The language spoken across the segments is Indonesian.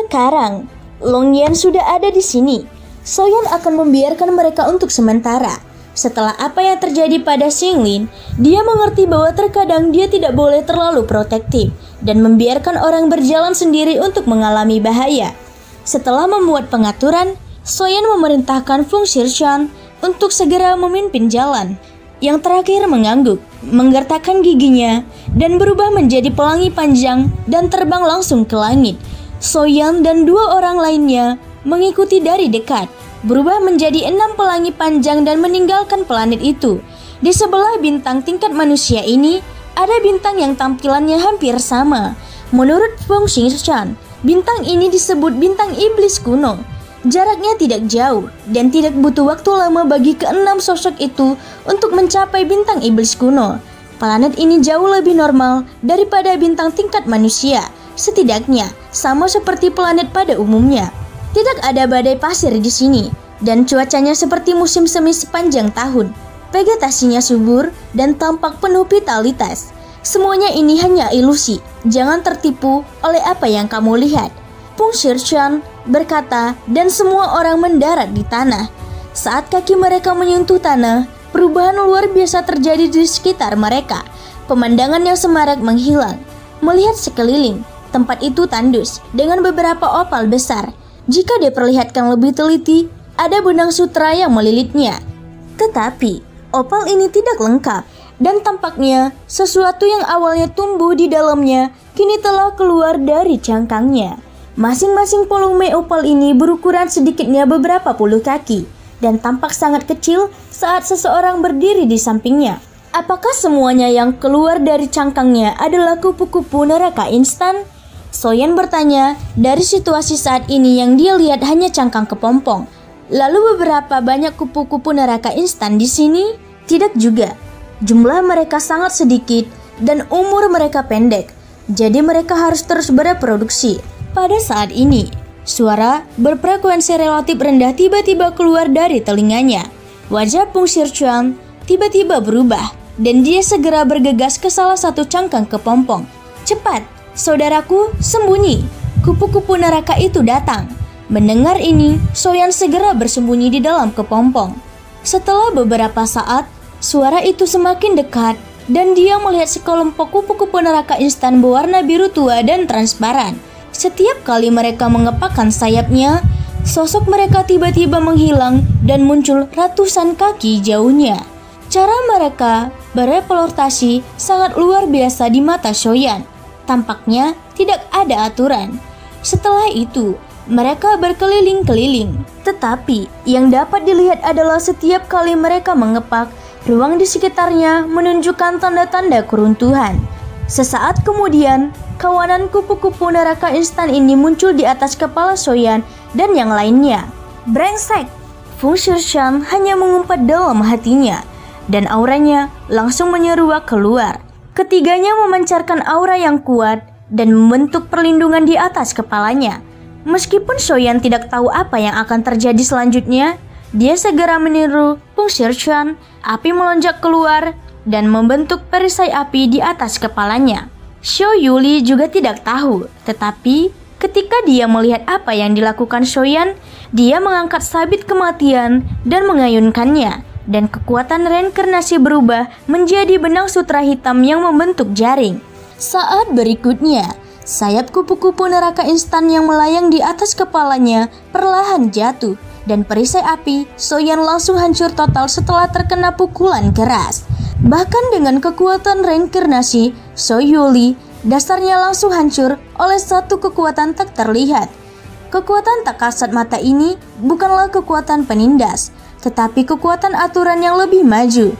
Sekarang, Long Yan sudah ada di sini. Soyan akan membiarkan mereka untuk sementara. Setelah apa yang terjadi pada Xinglin, dia mengerti bahwa terkadang dia tidak boleh terlalu protektif dan membiarkan orang berjalan sendiri untuk mengalami bahaya. Setelah membuat pengaturan, Soyan memerintahkan Feng Xirshan untuk segera memimpin jalan. Yang terakhir mengangguk, menggertakkan giginya, dan berubah menjadi pelangi panjang dan terbang langsung ke langit. Soyan dan 2 orang lainnya mengikuti dari dekat, berubah menjadi 6 pelangi panjang dan meninggalkan planet itu. Di sebelah bintang tingkat manusia ini, ada bintang yang tampilannya hampir sama. Menurut Feng Xirshan, bintang ini disebut bintang iblis kuno. Jaraknya tidak jauh dan tidak butuh waktu lama bagi ke-6 sosok itu untuk mencapai bintang iblis kuno. Planet ini jauh lebih normal daripada bintang tingkat manusia. Setidaknya sama seperti planet pada umumnya. Tidak ada badai pasir di sini dan cuacanya seperti musim semi sepanjang tahun. Vegetasinya subur dan tampak penuh vitalitas. Semuanya ini hanya ilusi. Jangan tertipu oleh apa yang kamu lihat. Feng Xirshan berkata, dan semua orang mendarat di tanah. Saat kaki mereka menyentuh tanah, perubahan luar biasa terjadi di sekitar mereka. Pemandangan yang semarak menghilang. Melihat sekeliling, tempat itu tandus dengan beberapa opal besar. Jika diperlihatkan lebih teliti, ada benang sutra yang melilitnya. Tetapi, opal ini tidak lengkap, dan tampaknya sesuatu yang awalnya tumbuh di dalamnya kini telah keluar dari cangkangnya. Masing-masing volume opal ini berukuran sedikitnya beberapa puluh kaki dan tampak sangat kecil saat seseorang berdiri di sampingnya. Apakah semuanya yang keluar dari cangkangnya adalah kupu-kupu neraka instan? Soyan bertanya dari situasi saat ini yang dia lihat hanya cangkang kepompong. Lalu beberapa banyak kupu-kupu neraka instan di sini? Tidak juga. Jumlah mereka sangat sedikit dan umur mereka pendek. Jadi mereka harus terus bereproduksi. Pada saat ini, suara berfrekuensi relatif rendah tiba-tiba keluar dari telinganya. Wajah Feng Xirshan tiba-tiba berubah dan dia segera bergegas ke salah satu cangkang kepompong. Cepat, saudaraku, sembunyi. Kupu-kupu neraka itu datang. Mendengar ini, Soyan segera bersembunyi di dalam kepompong. Setelah beberapa saat, suara itu semakin dekat dan dia melihat sekelompok kupu-kupu neraka instan berwarna biru tua dan transparan. Setiap kali mereka mengepakkan sayapnya, sosok mereka tiba-tiba menghilang dan muncul ratusan kaki jauhnya. Cara mereka bereportasi sangat luar biasa di mata Soyan. Tampaknya tidak ada aturan. Setelah itu, mereka berkeliling-keliling. Tetapi yang dapat dilihat adalah setiap kali mereka mengepak, ruang di sekitarnya menunjukkan tanda-tanda keruntuhan. Sesaat kemudian, kawanan kupu-kupu neraka instan ini muncul di atas kepala Soyan dan yang lainnya. Brengsek! Feng Xirshan hanya mengumpat dalam hatinya, dan auranya langsung menyeruak keluar. Ketiganya memancarkan aura yang kuat dan membentuk perlindungan di atas kepalanya. Meskipun Soyan tidak tahu apa yang akan terjadi selanjutnya, dia segera meniru Feng Xirshan. Api melonjak keluar dan membentuk perisai api di atas kepalanya. Xiao Yuli juga tidak tahu, tetapi ketika dia melihat apa yang dilakukan Soyan, dia mengangkat sabit kematian dan mengayunkannya, dan kekuatan reinkarnasi berubah menjadi benang sutra hitam yang membentuk jaring. Saat berikutnya, sayap kupu-kupu neraka instan yang melayang di atas kepalanya perlahan jatuh, dan perisai api Soyan langsung hancur total setelah terkena pukulan keras. Bahkan dengan kekuatan reinkarnasi, Soyuli dasarnya langsung hancur oleh satu kekuatan tak terlihat. Kekuatan tak kasat mata ini bukanlah kekuatan penindas, tetapi kekuatan aturan yang lebih maju.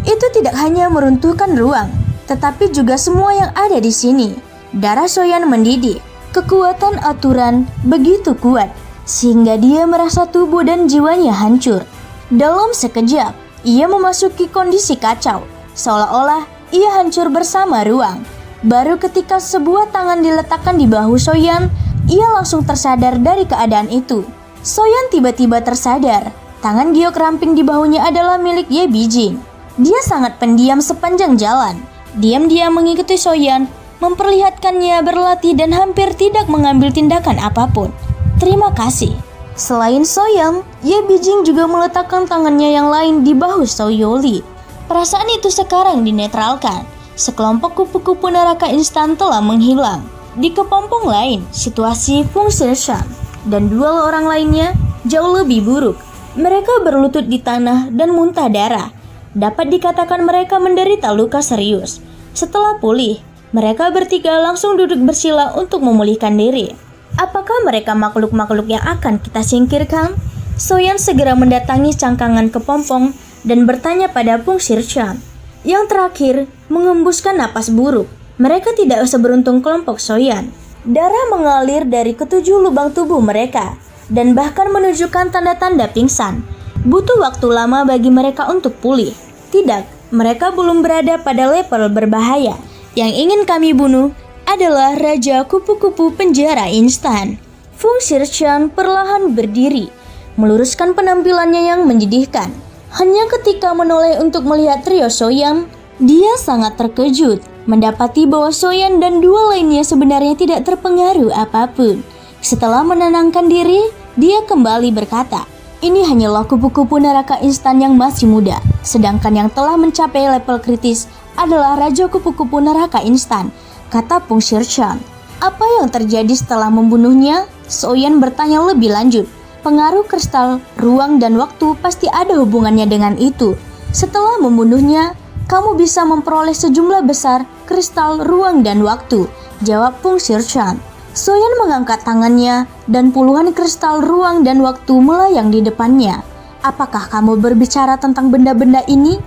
Itu tidak hanya meruntuhkan ruang, tetapi juga semua yang ada di sini. Darah Soyan mendidih. Kekuatan aturan begitu kuat, sehingga dia merasa tubuh dan jiwanya hancur. Dalam sekejap, ia memasuki kondisi kacau, seolah-olah ia hancur bersama ruang. Baru ketika sebuah tangan diletakkan di bahu Soyan, ia langsung tersadar dari keadaan itu. Soyan tiba-tiba tersadar, tangan giok ramping di bahunya adalah milik Ye Bijing. Dia sangat pendiam sepanjang jalan, diam-diam mengikuti Soyan memperlihatkannya berlatih dan hampir tidak mengambil tindakan apapun. Terima kasih. Selain Soyeon, Ye Bijing juga meletakkan tangannya yang lain di bahu Soyoli. Perasaan itu sekarang dinetralkan. Sekelompok kupu-kupu neraka instan telah menghilang. Di kepompong lain, situasi Fung Xishan dan dua orang lainnya jauh lebih buruk. Mereka berlutut di tanah dan muntah darah. Dapat dikatakan mereka menderita luka serius. Setelah pulih, mereka bertiga langsung duduk bersila untuk memulihkan diri. Apakah mereka makhluk-makhluk yang akan kita singkirkan? Soyeon segera mendatangi cangkangan kepompong dan bertanya pada Fung Xishan. Yang terakhir, mengembuskan napas buruk. Mereka tidak seberuntung kelompok Soyeon. Darah mengalir dari ketujuh lubang tubuh mereka dan bahkan menunjukkan tanda-tanda pingsan. Butuh waktu lama bagi mereka untuk pulih. Tidak, mereka belum berada pada level berbahaya. Yang ingin kami bunuh adalah Raja Kupu-Kupu Penjara Instan. Fung Xishan perlahan berdiri, meluruskan penampilannya yang menyedihkan. Hanya ketika menoleh untuk melihat trio Soyeon, dia sangat terkejut mendapati bahwa Soyeon dan dua lainnya sebenarnya tidak terpengaruh apapun. Setelah menenangkan diri, dia kembali berkata, "Ini hanyalah kupu-kupu neraka instan yang masih muda, sedangkan yang telah mencapai level kritis adalah Raja Kupu-Kupu Neraka Instan," kata Fung Xishan. "Apa yang terjadi setelah membunuhnya?" Soyeon bertanya lebih lanjut. "Pengaruh kristal, ruang dan waktu pasti ada hubungannya dengan itu. Setelah membunuhnya, kamu bisa memperoleh sejumlah besar kristal, ruang dan waktu," jawab Fung Xishan. Soyeon mengangkat tangannya dan puluhan kristal, ruang dan waktu melayang di depannya. "Apakah kamu berbicara tentang benda-benda ini?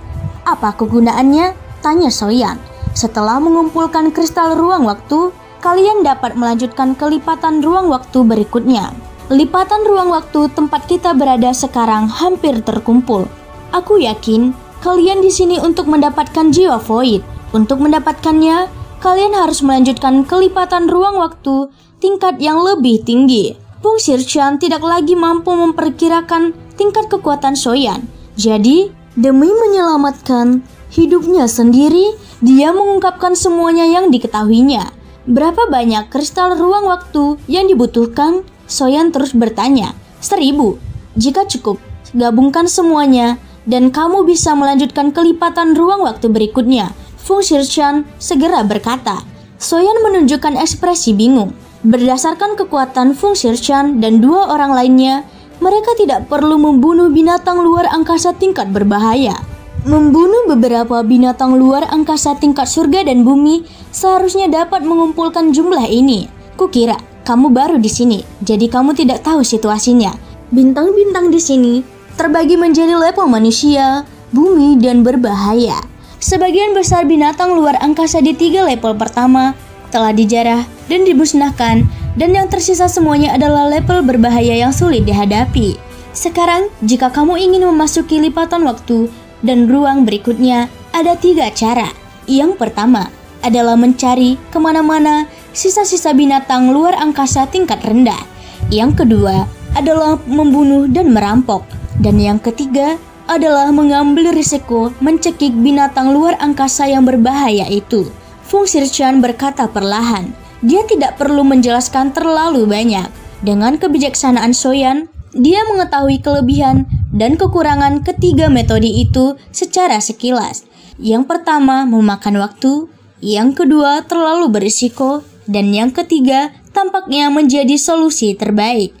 Apa kegunaannya?" tanya Soyeon. "Setelah mengumpulkan kristal ruang waktu, kalian dapat melanjutkan kelipatan ruang waktu berikutnya. Lipatan ruang waktu tempat kita berada sekarang hampir terkumpul. Aku yakin kalian di sini untuk mendapatkan jiwa void. Untuk mendapatkannya, kalian harus melanjutkan kelipatan ruang waktu tingkat yang lebih tinggi." Fung Xishan tidak lagi mampu memperkirakan tingkat kekuatan Soyeon. Jadi, demi menyelamatkan hidupnya sendiri, dia mengungkapkan semuanya yang diketahuinya. "Berapa banyak kristal ruang waktu yang dibutuhkan?" Soyeon terus bertanya. 1000. "Jika cukup, gabungkan semuanya dan kamu bisa melanjutkan kelipatan ruang waktu berikutnya," Fung Xishan segera berkata. Soyeon menunjukkan ekspresi bingung. Berdasarkan kekuatan Fung Xishan dan dua orang lainnya, mereka tidak perlu membunuh binatang luar angkasa tingkat berbahaya. Membunuh beberapa binatang luar angkasa tingkat surga dan bumi seharusnya dapat mengumpulkan jumlah ini. Kukira kamu baru di sini, jadi kamu tidak tahu situasinya. Bintang-bintang di sini terbagi menjadi level manusia, bumi, dan berbahaya. Sebagian besar binatang luar angkasa di 3 level pertama telah dijarah dan dimusnahkan, dan yang tersisa semuanya adalah level berbahaya yang sulit dihadapi. Sekarang, jika kamu ingin memasuki lipatan waktu dan ruang berikutnya, ada 3 cara. Yang pertama adalah mencari kemana-mana sisa-sisa binatang luar angkasa tingkat rendah. Yang kedua adalah membunuh dan merampok. Dan yang ketiga adalah mengambil risiko mencekik binatang luar angkasa yang berbahaya itu. Fung Xishan berkata perlahan. Dia tidak perlu menjelaskan terlalu banyak. Dengan kebijaksanaan Soyeon, dia mengetahui kelebihan dan kekurangan ketiga metode itu secara sekilas. Yang pertama memakan waktu, yang kedua terlalu berisiko, dan yang ketiga tampaknya menjadi solusi terbaik.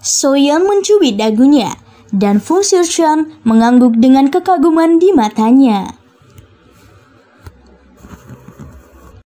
Soyeon mencubit dagunya, dan Fung Xishan mengangguk dengan kekaguman di matanya.